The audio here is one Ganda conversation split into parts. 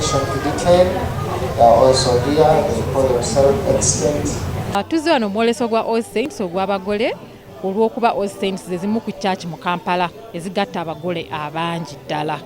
attention to detail. They are also here. They call themselves Extent. Tuzze wano omwoleso gwa All Saints ogw'abagole olw'okuba All Saints ze zimu ku church mu Kampala ezigatta abagole abangi ddala.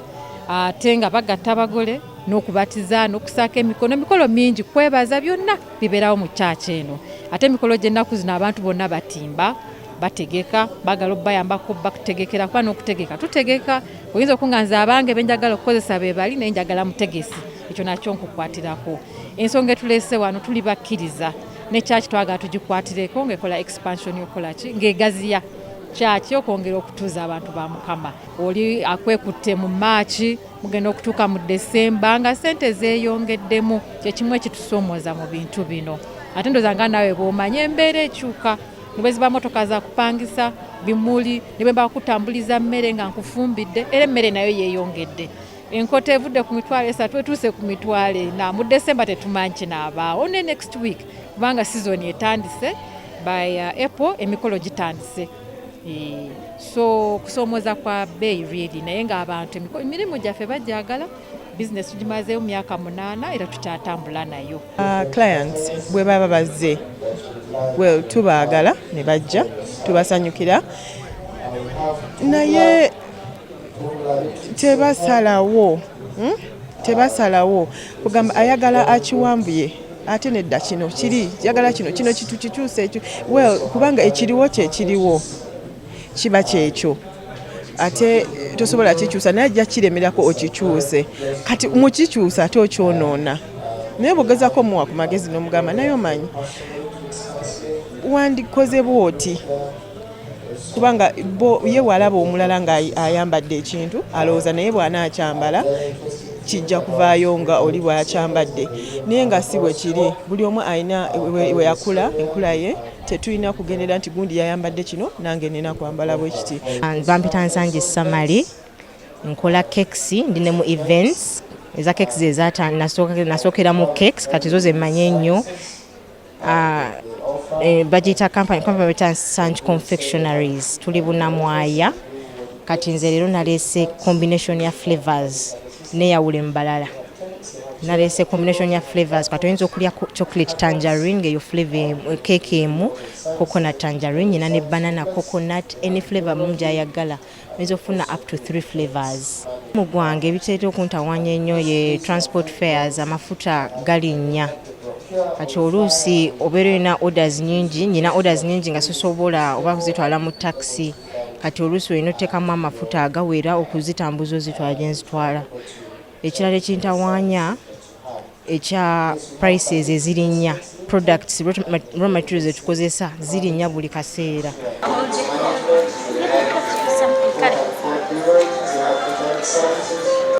Ate nga bagatta abagole n'okubatiza n'okusaaka emikolo mingi kwebaza byonna bibeerawo mu church eno. Ate emikolo gy'ennaku zino abantu bonna batimba bategeka bagala obayambako bakutegekera kuba n'okutegeka tutegeka oyinza okunganza abange benjagala okukozesa be bali naye njagala mutegesi ekyo nakyo nkukwatirako. Ensonga etuleese wano tuli bakkiriza ne church twagala tugikwatireko ng'ekola expansion y'okola ki ng'egaziya church okwongera okutuuza abantu ba Mukama. Oli akwekutte mu Maachi mugenda okutuuka mu Desemba nga ssente zeeyongeddemu kyekimu ekitusoomooza mu bintu bino. Ate ndowooza nga naawe bw'omanya embeera ekyuka ne ziba motoka za kupangisa bimuli ne bwe bakutambuliza mmere nga nkufumbidde era emmere nayo yeeyongedde. Enkota evudde ku mitwalo 3 etuuse ku mitwalo 4 mu Desemba tetumanyi kinaabaawo ne next week kubanga season etandise by April emikolo gitandise. So kusoomooza kwa bbeeyi really naye ng'abantu emirimu gyaffe bajjagala business tugimazeeyo myaka 8 era tukyatambula nayo. Clients bwe baba bazze well tubaagala ne bajja tubasanyukira naye tebasalawo kugamba ayagala akiwambuye ate nedda kino kiri yagala kino kitukikyuse ekyo well kubanga ekiriwo kyekiriwo kiba kyekyo ate tosobola kikyusa naye ajja kiremerako okikyuse kati mukikyusa ate okyonoona naye bwogezako muwa ku magezi n'omugamba naye omanyi wandikoze bwoti kubanga ye walaba omulala nga ayambadde ekintu alowooza naye bw'anaakyambala kijja kuvaayo nga oli bw'akyambadde naye nga si bwe kiri buli omu alina we yakula enkula ye tetulina kugendera nti gundi yayambadde kino nange nina kwambala bwe kiti. Bampita Nsanje Samali nkola cakes ndi ne mu events eza cakes ezata nasookera mu cakes kati zo ze mmanyi ennyo. Bagita company bita Sanj Confectionaries tuli Bunamwaya kati nze leero naleese combination ya flavors neyawule mbalala naleese combination ya flavors kati oyinza okulya chocolate tangerine ngeyo flavor cake emu coconut tangerine nyina ne banana coconut any flavor mumjayagala oyinza okufuna up to 3 flavors. Mu gwange ebiteeta okuntawanya ennyo ye transport fares amafuta galinnya kati oluusi obeera olina orders nyingi nyina orders nyingi nga sosobola oba kuzitwala mu taxi kati oluusi olina oteekamu amafuta agawera okuzitambuza ozitwala gye nzitwala. Ekirala ekintawaanya ekya prices ezirinnya products raw materials etukozesa zirinnya buli kaseera. Something